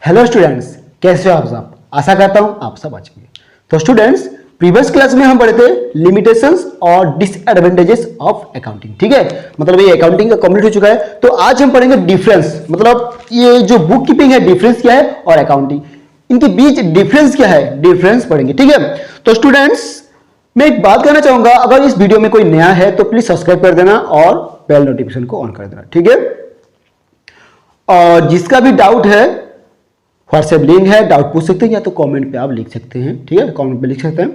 Hello students, कैसे हो आप सब। आशा करता हूं आप सब अच्छे होंगे। तो स्टूडेंट्स, प्रीवियस क्लास में हम पढ़े थे लिमिटेशंस और डिसएडवांटेजेस ऑफ अकाउंटिंग। ठीक है, मतलब ये अकाउंटिंग का कंप्लीट हो चुका है। तो आज हम पढ़ेंगे डिफरेंस, मतलब ये जो बुक कीपिंग है डिफरेंस क्या है और अकाउंटिंग, इनके बीच डिफरेंस क्या है, डिफरेंस पढ़ेंगे। ठीक है, तो स्टूडेंट्स मैं एक बात कहना चाहूंगा, अगर इस वीडियो में कोई नया है तो प्लीज सब्सक्राइब कर देना और बेल नोटिफिकेशन को ऑन कर देना। ठीक है, और जिसका भी डाउट है व्हाट्सएप लिंक है, डाउट पूछ सकते हैं या तो कमेंट पे आप लिख सकते हैं। ठीक है, कमेंट पे लिख सकते हैं।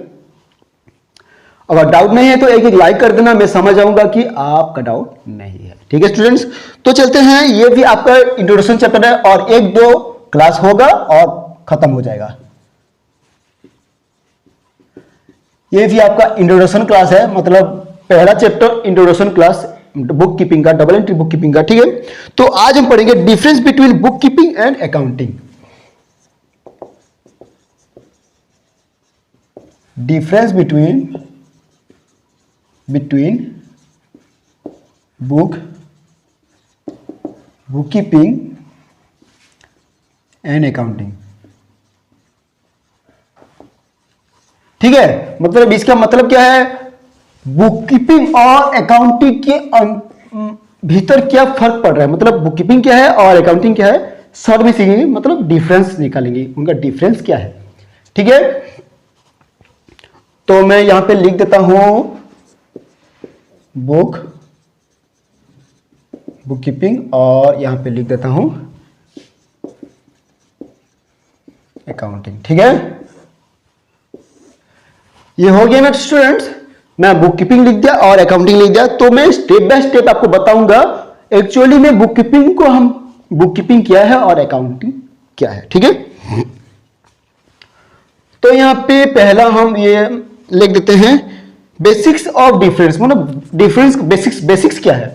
अगर डाउट नहीं है तो एक लाइक कर देना, मैं समझ जाऊंगा कि आपका डाउट नहीं है। ठीक है स्टूडेंट्स, तो चलते हैं। ये भी आपका इंट्रोडक्शन चैप्टर है और एक दो क्लास होगा और खत्म हो जाएगा। ये भी आपका इंट्रोडक्शन क्लास है, मतलब पहला chapter introduction class book keeping का, डबल एंट्री बुक कीपिंग का। ठीक है, तो आज हम पढ़ेंगे difference between book keeping and accounting. Difference between book keeping and accounting. ठीक है, मतलब इसका मतलब क्या है, बुक कीपिंग और अकाउंटिंग के भीतर क्या फर्क पड़ रहा है, मतलब बुक कीपिंग क्या है और अकाउंटिंग क्या है, शॉर्ट में सीखेंगे, मतलब डिफरेंस निकालेंगे, उनका डिफरेंस क्या है। ठीक है, तो मैं यहां पे लिख देता हूं बुक कीपिंग और यहां पे लिख देता हूं अकाउंटिंग। ठीक है, ये हो गया ना स्टूडेंट्स। मैं बुक कीपिंग लिख दिया और अकाउंटिंग लिख दिया, तो मैं स्टेप बाय स्टेप आपको बताऊंगा एक्चुअली में बुक कीपिंग क्या है और अकाउंटिंग क्या है। ठीक है, तो यहां पे पहला हम ये लिख देते हैं बेसिक्स ऑफ डिफरेंस, मतलब डिफरेंस बेसिक्स क्या है।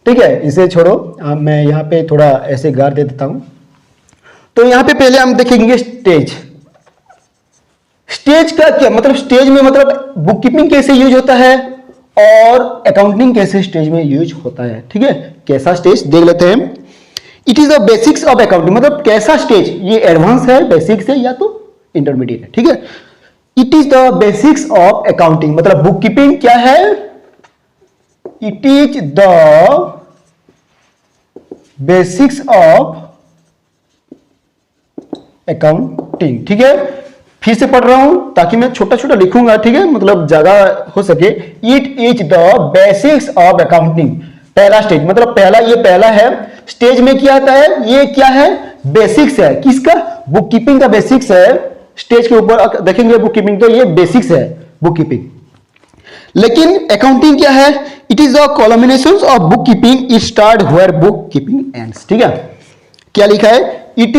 ठीक है, इसे छोड़ो, मैं यहां पे थोड़ा ऐसे गार दे देता हूं। तो यहां पे पहले हम देखेंगे स्टेज का क्या मतलब, स्टेज में मतलब बुक कीपिंग कैसे यूज होता है और अकाउंटिंग कैसे स्टेज में यूज होता है। ठीक है, कैसा स्टेज देख लेते हैं। It is the basics of accounting, मतलब कैसा स्टेज, ये एडवांस है, बेसिक्स है या तो इंटरमीडिएट है। ठीक है, it is the basics of accounting, मतलब बुक कीपिंग क्या है, it is the basics of accounting. ठीक है, फिर से पढ़ रहा हूं ताकि मैं छोटा छोटा लिखूंगा। ठीक है, मतलब ज्यादा हो सके। It is the basics of accounting, पहला स्टेज, मतलब पहला है स्टेज में क्या आता है, ये क्या है, बेसिक्स है। किसका, बुक कीपिंग का बेसिक्स है। स्टेज के ऊपर देखेंगे बुक कीपिंग, तो ये बेसिक्स है बुक कीपिंग। लेकिन अकाउंटिंग क्या है, it is the culmination of bookkeeping, it start where book keeping ends. ठीक है, क्या लिखा है, इट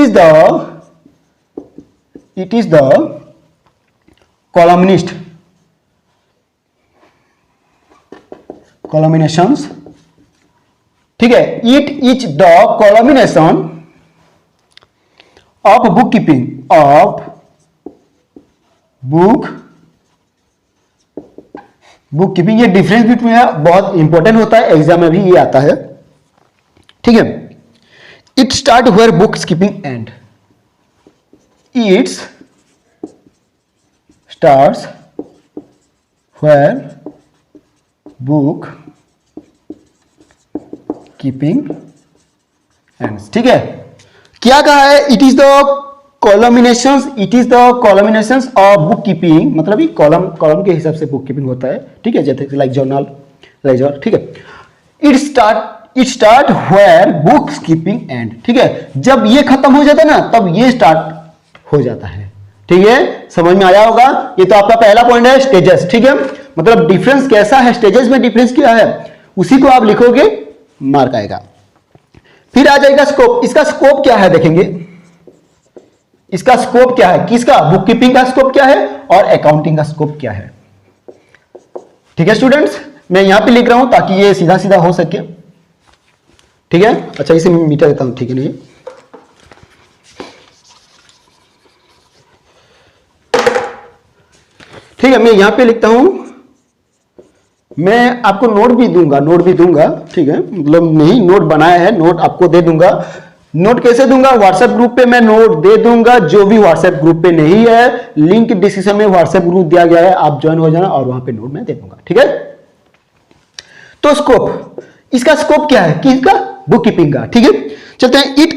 इज द कॉलमिनेशंस। ठीक है, it is the culmination of bookkeeping, bookkeeping. ये डिफरेंस बिटवीन है, बहुत इंपॉर्टेंट होता है, एग्जाम में भी ये आता है। ठीक है, it start where book keeping end, it's starts where book keeping ends. ठीक है, क्या कहा है, it is the culminations of bookkeeping, मतलब ये कॉलम के हिसाब से बुक कीपिंग होता है। ठीक है, जैसे लाइक जर्नल, लेजर। ठीक है, it start where book keeping end. ठीक है, जब ये खत्म हो जाता है ना तब ये स्टार्ट हो जाता है। ठीक है, समझ में आया होगा। ये तो आपका पहला पॉइंट है, स्टेजेस। ठीक है, मतलब डिफरेंस कैसा है, स्टेजेस में डिफरेंस क्या है, उसी को आप लिखोगे, मार्क आएगा। फिर आ जाएगा स्कोप। इसका स्कोप क्या है देखेंगे, इसका स्कोप क्या है, किसका, बुक कीपिंग का स्कोप क्या है और अकाउंटिंग का स्कोप क्या है। ठीक है स्टूडेंट्स, मैं यहां पे लिख रहा हूं ताकि ये सीधा सीधा हो सके। ठीक है, अच्छा इसे मिटा देता हूं। ठीक है, नहीं ठीक है, मैं यहां पे लिखता हूं, मैं आपको नोट भी दूंगा। ठीक है, मतलब नहीं नोट बनाया है, नोट आपको दे दूंगा। नोट कैसे दूंगा? व्हाट्सएप ग्रुप पे मैं नोट दे दूंगा। जो भी व्हाट्सएप ग्रुप पे नहीं है, लिंक डिस्क्रिप्शन में व्हाट्सएप ग्रुप दिया गया है, आप ज्वाइन हो जाना और वहां पे नोट मैं दे दूंगा। ठीक है, तो स्कोप, इसका स्कोप क्या है? किसका? बुक कीपिंग का। ठीक है, चलते हैं। It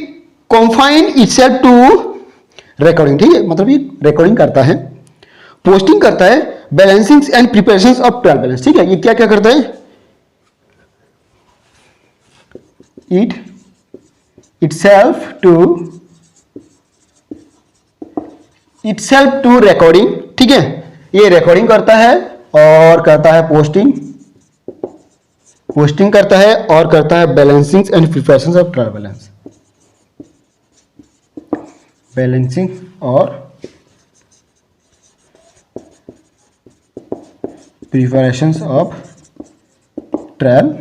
confine itself to recording. ठीक है, मतलब ये रिकॉर्डिंग करता है, पोस्टिंग करता है, balancing and preparation of trial balance. ठीक है, ये क्या क्या करता है? It itself to recording. ठीक है, ये रिकॉर्डिंग करता है और करता है पोस्टिंग करता है और करता है balancing and preparation of trial balance. Balancing और प्रिपरेशन ऑफ ट्रायल।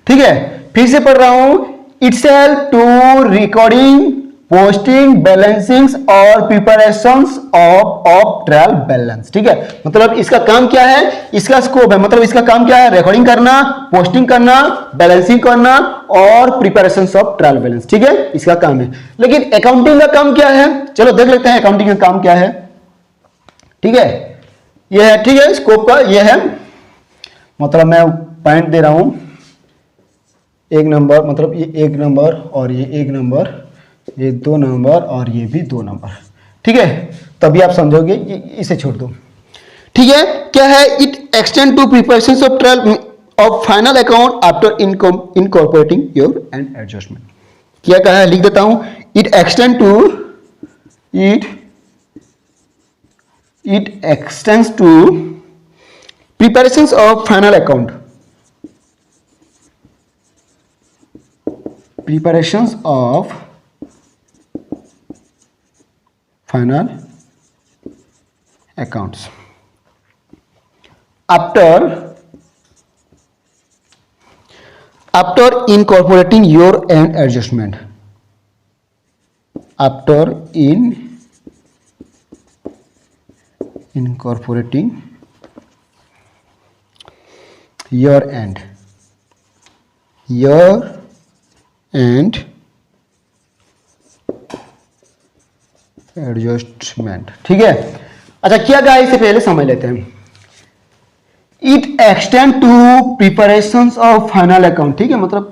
ठीक है, फिर से पढ़ रहा हूं। Itself to recording, posting, balancing और प्रिपरेशंस ऑफ ट्रायल बैलेंस। ठीक है, मतलब इसका काम क्या है? इसका स्कोप है, मतलब इसका काम क्या है? रिकॉर्डिंग करना, पोस्टिंग करना, बैलेंसिंग करना और प्रिपरेशंस ऑफ ट्रायल बैलेंस। ठीक है, इसका काम है। लेकिन अकाउंटिंग का काम क्या है? चलो देख लेते हैं अकाउंटिंग का काम क्या है। ठीक है, यह है। ठीक है, स्कोप का यह है, मतलब मैं पॉइंट दे रहा हूं। एक नंबर, मतलब ये एक नंबर और ये एक नंबर, ये 2 नंबर और ये भी 2 नंबर। ठीक है, तभी आप समझोगे। इसे छोड़ दो। ठीक है, क्या है? It extend to preparation of trial of final account after incorporating your end adjustment. क्या कहा है? लिख देता हूं। It extend to preparation of final account, preparations of final accounts after incorporating your and adjustment, after incorporating your and adjustment. ठीक है, अच्छा क्या कहा इससे पहले समझ लेते हैं। It extend to preparations of final account. ठीक है, मतलब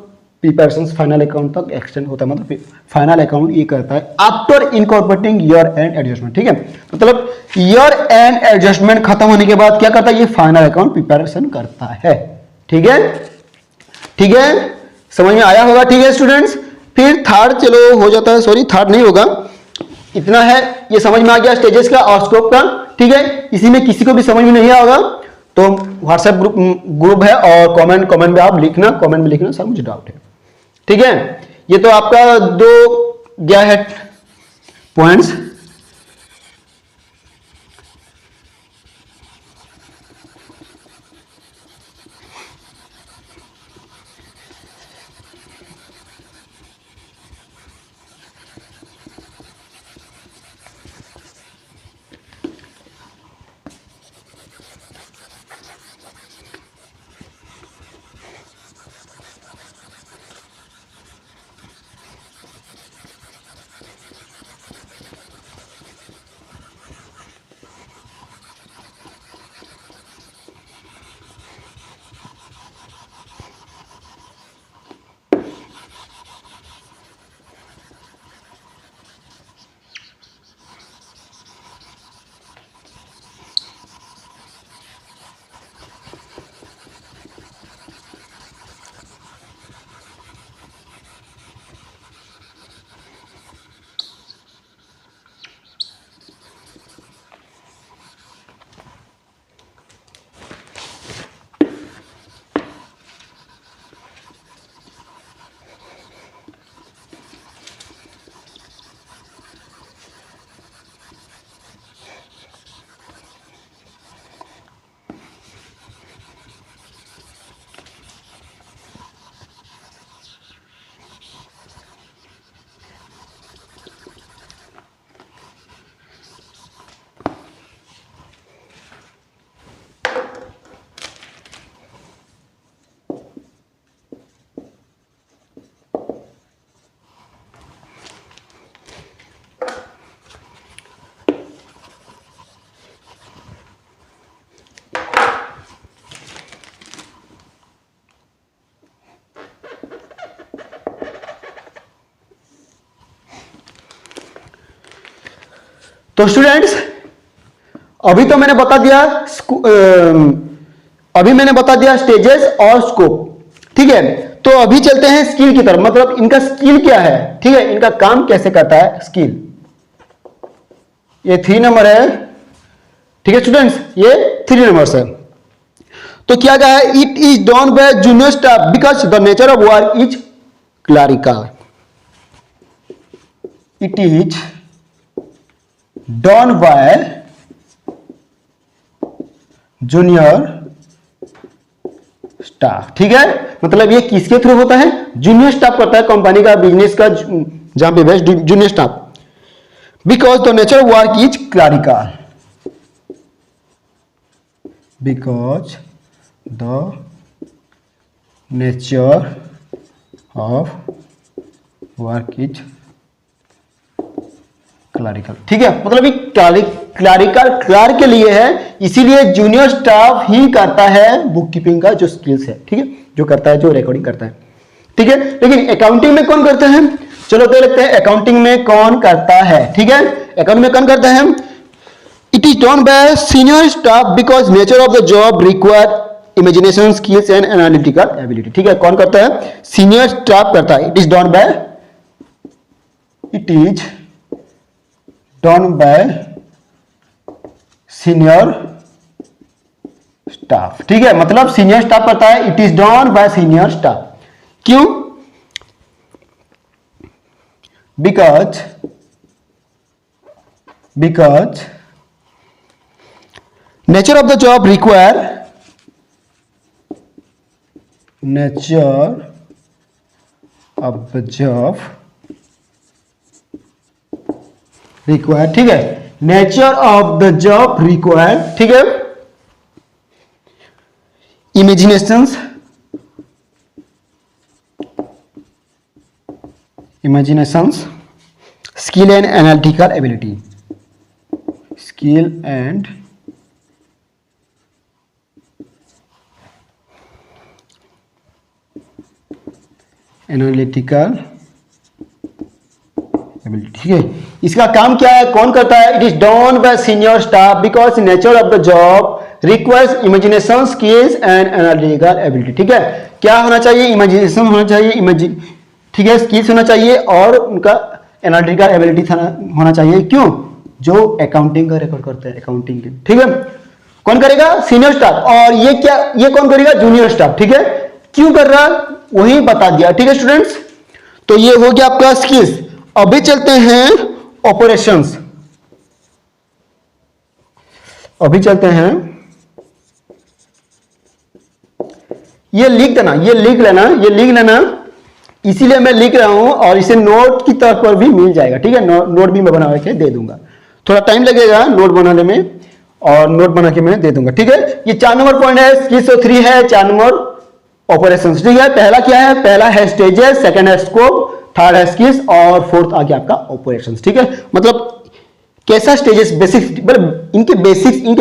प्रिपरेशंस फाइनल अकाउंट तक एक्सटेंड होता है, मतलब फाइनल अकाउंट ये करता है after incorporating year end adjustment. ठीक है, मतलब ईयर एंड एडजस्टमेंट खत्म होने के बाद क्या करता है? ये फाइनल अकाउंट प्रिपरेशन करता है। ठीक है, ठीक है, समझ में आया होगा। ठीक है स्टूडेंट्स, फिर थर्ड चलो हो जाता है, सॉरी थर्ड नहीं होगा, इतना है। ये समझ में आ गया स्टेजेस का और स्कोप का। ठीक है, इसी में किसी को भी समझ में नहीं आया होगा तो व्हाट्सएप ग्रुप है और कमेंट में आप लिखना, कमेंट में लिखना सर मुझे डाउट है। ठीक है, ये तो आपका 2 गया है पॉइंट्स। तो स्टूडेंट्स अभी तो मैंने बता दिया स्टेजेस और स्कोप, ठीक है। तो अभी चलते हैं स्किल की तरफ, मतलब इनका स्किल क्या है, ठीक है, इनका काम कैसे करता है स्किल। ये 3 नंबर है, ठीक है स्टूडेंट्स, ये 3 नंबर है। तो क्या कहा है, it is done bye junior staff because the nature of work is clerical. It is done bye junior staff, ठीक है। मतलब ये किसके थ्रू होता है, जूनियर स्टाफ करता है कंपनी का, बिजनेस का, जहां पे best junior staff. Because the nature of work is clerical, because the nature of work is clerical, ठीक है। मतलब ये क्लरिकल क्लर्क के लिए है, इसीलिए जूनियर स्टाफ ही करता है बुक कीपिंग का जो स्किल्स है, ठीक है, जो करता है, जो रिकॉर्डिंग करता है, ठीक है। लेकिन अकाउंटिंग में कौन करता है, चलो देख लेते हैं अकाउंटिंग में कौन करता है, ठीक है। अकाउंटिंग में कौन करता है, it is done by senior staff because nature of the job require imagination skills and analytical ability, ठीक है। कौन करता है, सीनियर स्टाफ करता है। It is done by senior staff, ठीक है। मतलब सीनियर स्टाफ करता है, it is done by senior staff. क्यों, because nature of the job require ठीक है, nature of the job require, ठीक है, imaginations skill and analytical ability, skill and analytical ability, ठीक है। इसका काम क्या है, कौन करता है, it is done by senior staff because nature of the job requires imagination skills and analytical ability, ठीक है। क्या होना चाहिए, इमेजिनेशन होना चाहिए, ठीक है, स्किल्स होना चाहिए और उनका एनालिटिकल एबिलिटी होना चाहिए। क्यों, जो अकाउंटिंग का रिकॉर्ड करते हैं, अकाउंटिंग के, ठीक है। कौन करेगा, सीनियर स्टाफ। और ये कौन करेगा, जूनियर स्टाफ, ठीक है। क्यों कर रहा, वही बता दिया, ठीक है स्टूडेंट्स। तो ये हो गया आपका स्किल्स। अभी चलते हैं ऑपरेशंस, ये लिख लेना, इसीलिए मैं लिख रहा हूं और इसे नोट की तौर पर भी मिल जाएगा, ठीक है। नोट भी मैं बना के दे दूंगा, थोड़ा टाइम लगेगा नोट बनाने में, और नोट बना के मैं दे दूंगा, ठीक है। ये 4 नंबर पॉइंट है, स्किल्स 3 है, 4 नंबर ऑपरेशंस, ठीक है। पहला क्या है, पहला है स्टेजेस, सेकंड है स्कोप, थर्ड है स्किल्स और फोर्थ आ गया आपका ऑपरेशंस, ठीक है। मतलब कैसा स्टेजेस, बेसिक्स, मतलब इनके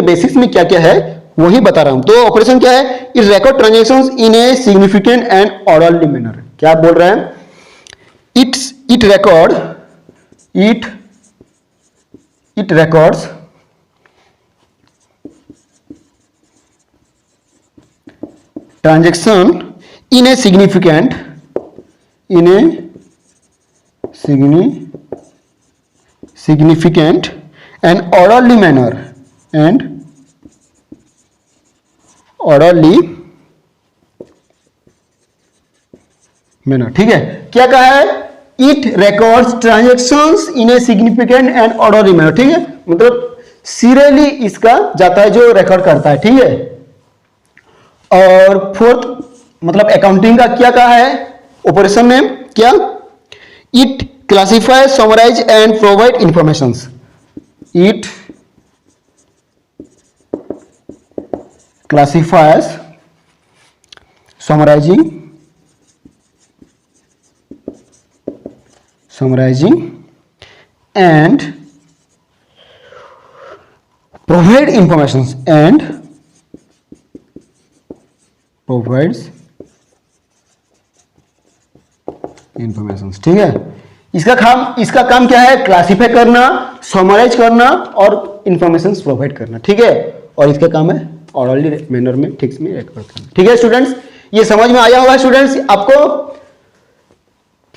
बेसिक्स में क्या क्या है वही बता रहा हूं। तो ऑपरेशन क्या है, it record transactions in a significant and orderly manner. क्या बोल रहे हैं, it records transaction in a significant and orderly manner ठीक है। क्या कहा है, it records transactions in a significant and orderly manner, ठीक है। मतलब सीरियली इसका जाता है, जो रिकॉर्ड करता है, ठीक है। और फोर्थ मतलब अकाउंटिंग का क्या कहा है ऑपरेशन में, क्या, it classify, summarise and provide informations. It classifies, summarizing and provide informations and provides informations, ठीक है। इसका काम क्या है? क्लासिफाई करना, समराइज करना और इंफॉर्मेशन प्रोवाइड करना, ठीक है। और इसका काम है ऑर्डरली मैनर में टेक्स्ट में रिकॉर्ड करना, ठीक है स्टूडेंट्स। ये समझ में आया होगा स्टूडेंट्स आपको।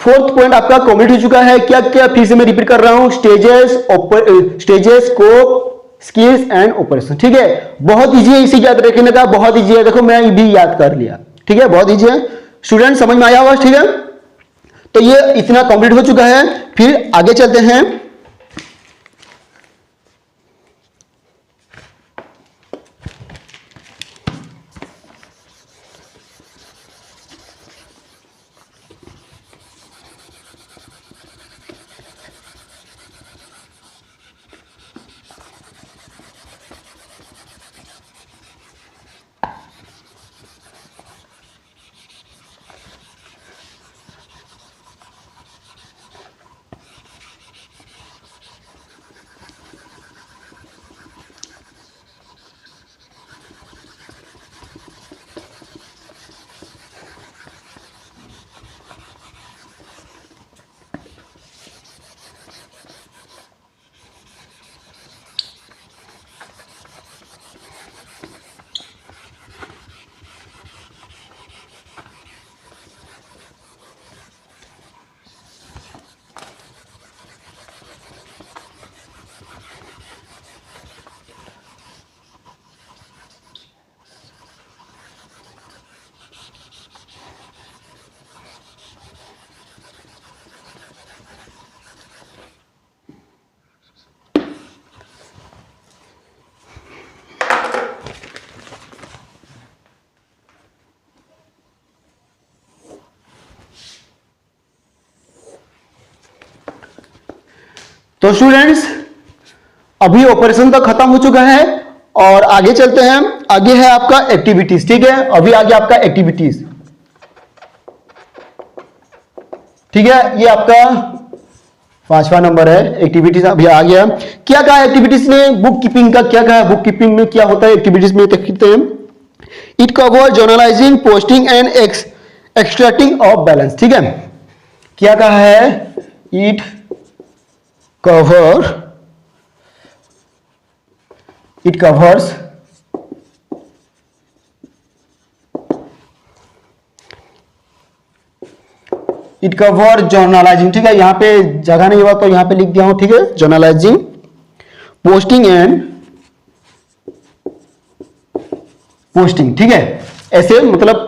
फोर्थ पॉइंट आपका कंप्लीट हो चुका है। क्या क्या फिर से मैं रिपीट कर रहा हूं, stages scope skills and operation, ठीक है। बहुत इजी है, इसे याद रखने का बहुत इजी है। देखो मैं भी याद कर लिया, ठीक है, बहुत इजी है स्टूडेंट, समझ में आया होगा, ठीक है। तो ये इतना कंप्लीट हो चुका है, फिर आगे चलते हैं। तो स्टूडेंट्स अभी ऑपरेशन तो खत्म हो चुका है और आगे चलते हैं। आगे है आपका एक्टिविटीज, ठीक है। अभी आगे आपका एक्टिविटीज, ठीक है, ये आपका 5वां नंबर है एक्टिविटीज। अभी आ गया। क्या कहा एक्टिविटीज ने? बुक कीपिंग का क्या कहा? बुक कीपिंग में क्या होता है एक्टिविटीज में देखते हैं। It cover journalising posting and extracting of balance, ठीक है। क्या कहा है? इट covers जर्नलाइजिंग, ठीक है। यहां पे जगह नहीं हुआ तो यहां पे लिख दिया हूं, ठीक है। जर्नलाइजिंग पोस्टिंग, ठीक है। ऐसे मतलब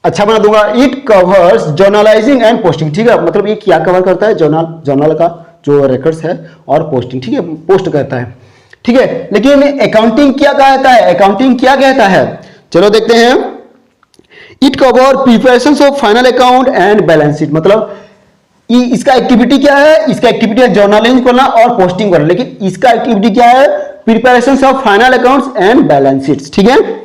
अच्छा बना दूंगा। It covers journalising and posting, ठीक है। मतलब ये क्या कवर करता है? जर्नल का जो रिकॉर्ड्स है और पोस्टिंग, ठीक है, पोस्ट करता है, ठीक है। लेकिन अकाउंटिंग क्या कहता है? अकाउंटिंग क्या कहता है? चलो देखते हैं। It cover preparation of final account and balance sheet, मतलब इसका एक्टिविटी क्या है? इसका एक्टिविटी है जर्नलिंग करना और पोस्टिंग करना, लेकिन इसका एक्टिविटी क्या है? Preparation of final accounts and balance sheets, ठीक है।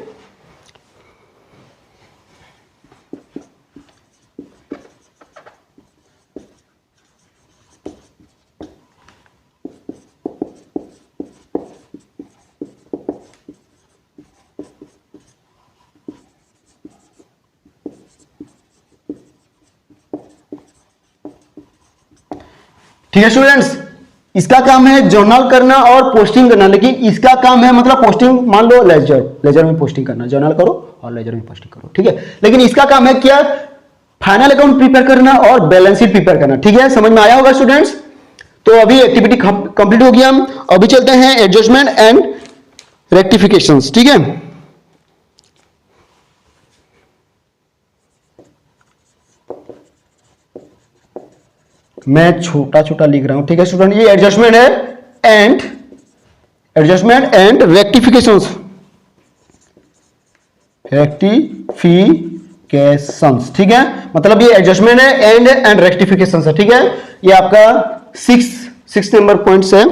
ठीक है स्टूडेंट्स, इसका काम है जर्नल करना और पोस्टिंग करना, लेकिन इसका काम है मतलब पोस्टिंग, मान लो लेजर में पोस्टिंग करना, जर्नल करो और लेजर में पोस्टिंग करो, ठीक है। लेकिन इसका काम है क्या? फाइनल अकाउंट प्रिपेयर करना और बैलेंस शीट प्रिपेयर करना, ठीक है। समझ में आया होगा स्टूडेंट्स। तो अभी एक्टिविटी कंप्लीट हो गया। अभी चलते हैं एडजस्टमेंट एंड रेक्टिफिकेशंस, ठीक है। मैं छोटा छोटा लिख रहा हूं, ठीक है स्टूडेंट। ये एडजस्टमेंट एंड रेक्टिफिकेशंस, ठीक है। मतलब ये एडजस्टमेंट है एंड रेक्टिफिकेशंस है, ठीक है। ये आपका सिक्स नंबर पॉइंट्स है।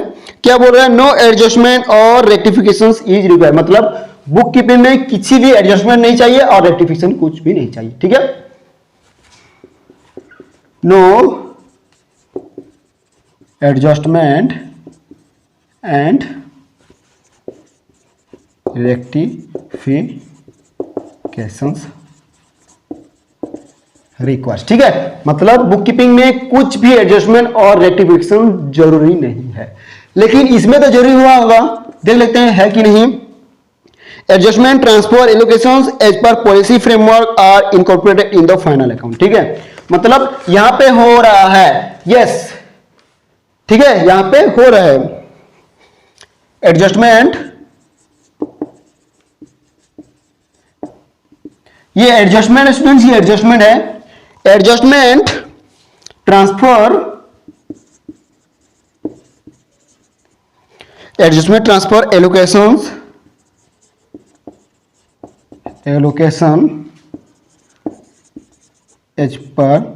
क्या बोल रहा है? नो एडजस्टमेंट और रेक्टिफिकेशंस इज रिक्वायर्ड, मतलब बुक कीपिंग में किसी भी एडजस्टमेंट नहीं चाहिए और रेक्टिफिकेशन कुछ भी नहीं चाहिए, ठीक है। No adjustment and rectifications requires. ठीक है, मतलब बुक कीपिंग में कुछ भी एडजस्टमेंट और रेक्टिफिकेशन जरूरी नहीं है, लेकिन इसमें तो जरूरी हुआ होगा। देख लेते हैं है कि नहीं। Adjustment, transfer, allocations as per policy framework are incorporated in the final account. ठीक है, मतलब यहां पे हो रहा है, यस, ठीक है, यहां पे हो रहा है एडजस्टमेंट, ये एडजस्टमेंट स्टूडेंट्स, ये एडजस्टमेंट है, adjustment, transfer, adjustment, transfer, allocations, allocation as per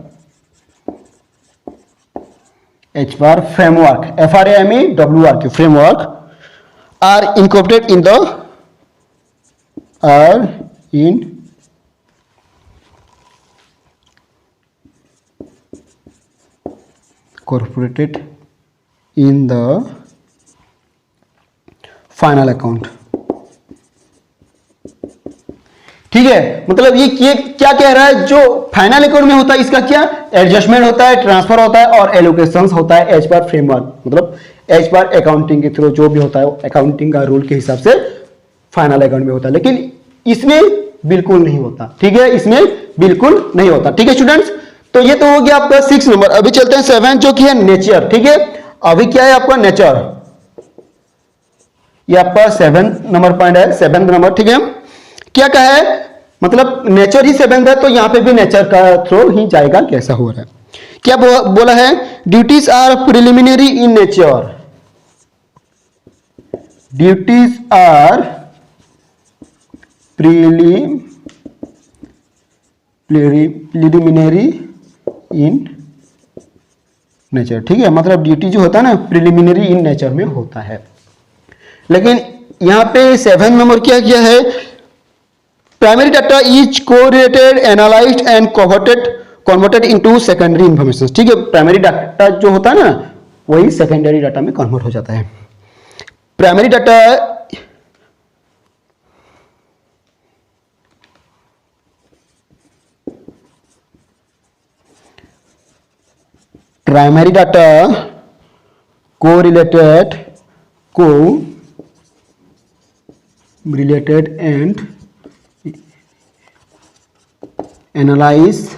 framework, FRAMEWRK framework are incorporated in the are incorporated in the final account. ठीक है, मतलब ये क्या कह रहा है, जो फाइनल अकाउंट में होता है इसका क्या एडजस्टमेंट होता है, ट्रांसफर होता है और एलोकेशंस होता है एज पर फ्रेमवर्क, मतलब एज पर अकाउंटिंग के थ्रू जो भी होता है अकाउंटिंग का रूल के हिसाब से फाइनल अकाउंट में होता है, लेकिन इसमें बिल्कुल नहीं होता। ठीक है, इसमें बिल्कुल नहीं होता। ठीक है स्टूडेंट्स, तो ये तो हो गया आपका 6 नंबर। अभी चलते हैं 7 जो कि है नेचर। ठीक है, अभी क्या है आपका नेचर, ये आपका 7 नंबर पॉइंट है, 7 नंबर। ठीक है, क्या कहा है, मतलब नेचर ही 7 है, तो यहां पे भी नेचर का थ्रू ही जाएगा, कैसा हो रहा है, क्या बोला है, duties are preliminary in nature, duties are preliminary in nature. ठीक है, मतलब ड्यूटी जो होता है ना प्रिलिमिनरी इन नेचर में होता है, लेकिन यहां पे 7 नंबर क्या किया है, primary data is correlated, analysed and converted into secondary information. ठीक है, प्राइमरी डाटा जो होता है ना वही सेकेंडरी डाटा में कन्वर्ट हो जाता है। Primary data primary data correlated and analyse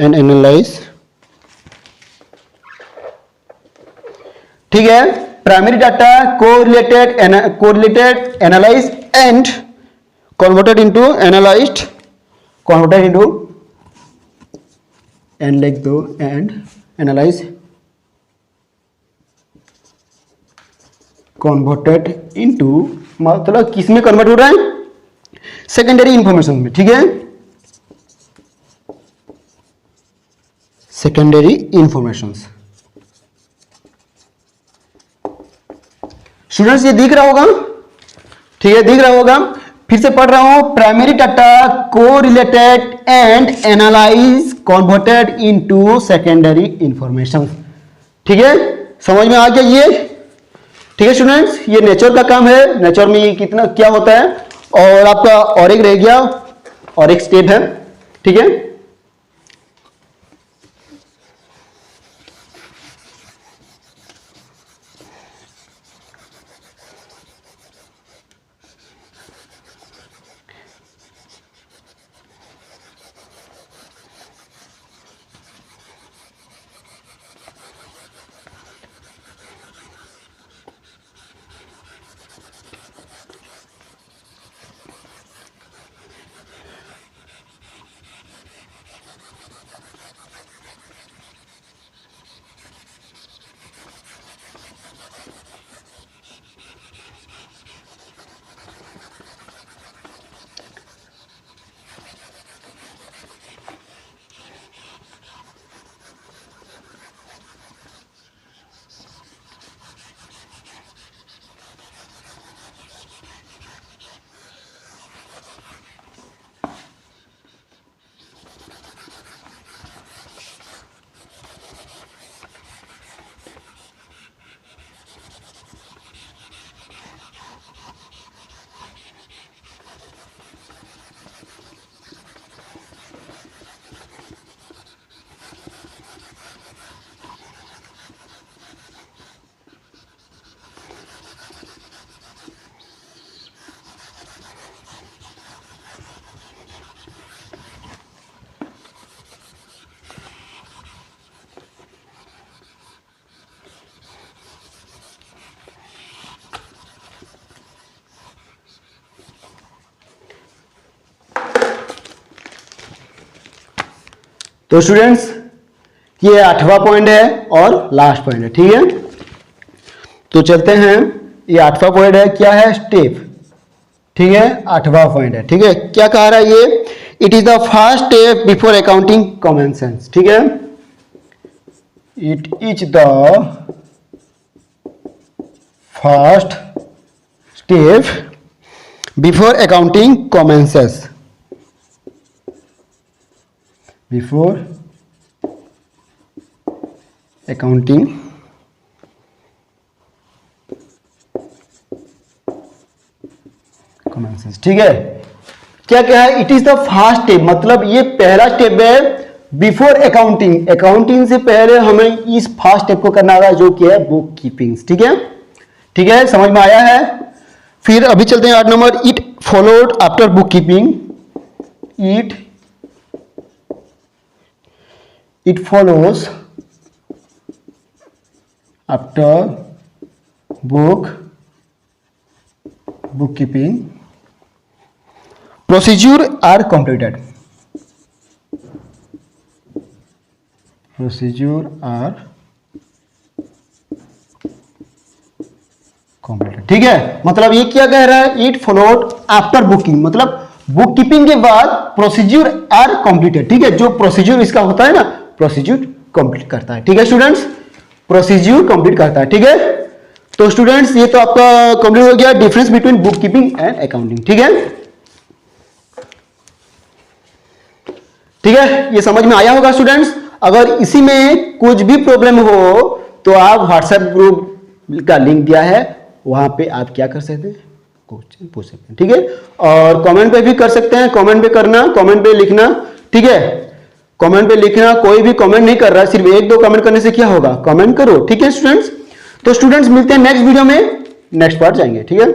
analyse. ठीक है, primary data correlated analyse and converted into and लिख दो एंड एनालाइज कन्वर्टेड इनटू, मतलब किस में कन्वर्ट हो रहा है, सेकेंडरी इंफॉर्मेशन में। ठीक है, सेकेंडरी इंफॉर्मेशन। स्टूडेंट्स ये दिख रहा होगा, ठीक है, दिख रहा होगा, फिर से पढ़ रहा हूं, primary data correlated and analyse converted into secondary information. ठीक है, समझ में आ गया ये। ठीक है स्टूडेंट्स, ये नेचर का काम है, नेचर में ये कितना क्या होता है, और आपका और एक रह गया, और एक स्टेप है। ठीक है, तो स्टूडेंट्स ये 8वां पॉइंट है और लास्ट पॉइंट है, ठीक है। तो चलते हैं, ये 8वां पॉइंट है, क्या है, स्टेप, ठीक है, 8वां पॉइंट है, ठीक है। क्या कह रहा है ये, it is the first step before accounting common sense, ठीक है। It is the first step before accounting common sense, before accounting common sense, ठीक है। क्या क्या है, it is the first step, मतलब ये पहला स्टेप है बिफोर अकाउंटिंग, अकाउंटिंग से पहले हमें इस फर्स्ट स्टेप को करना होगा, जो कि है बुक कीपिंग, ठीक है, ठीक है, समझ में आया है। फिर अभी चलते हैं 8 number, it followed after book keeping, it follows after book keeping procedure are completed, ठीक है। मतलब ये क्या कह रहा है, इट फॉलोड आफ्टर बुकिंग, मतलब बुक कीपिंग के बाद प्रोसीज्यूर आर कंप्लीटेड, ठीक है। जो प्रोसीज्यूर इसका होता है ना, प्रोसीज्यूर कंप्लीट करता है, ठीक है स्टूडेंट्स, प्रोसीज्यूर कंप्लीट करता है, ठीक है। तो स्टूडेंट्स ये तो आपका कंप्लीट हो गया difference between book keeping and accounting, ठीक है, ठीक है। ये समझ में आया होगा स्टूडेंट्स। अगर इसी में कुछ भी प्रॉब्लम हो तो आप व्हाट्सएप ग्रुप का लिंक दिया है, वहां पे आप क्या कर सकते हैं, क्वेश्चन पूछ सकते हैं, ठीक है। और कमेंट पे भी कर सकते हैं, कमेंट पे करना, कमेंट पे लिखना, ठीक है, कमेंट पे लिखना। कोई भी कमेंट नहीं कर रहा, सिर्फ 1-2 कमेंट करने से क्या होगा, कमेंट करो, ठीक है स्टूडेंट्स। तो स्टूडेंट्स मिलते हैं नेक्स्ट वीडियो में, नेक्स्ट पार्ट जाएंगे, ठीक है।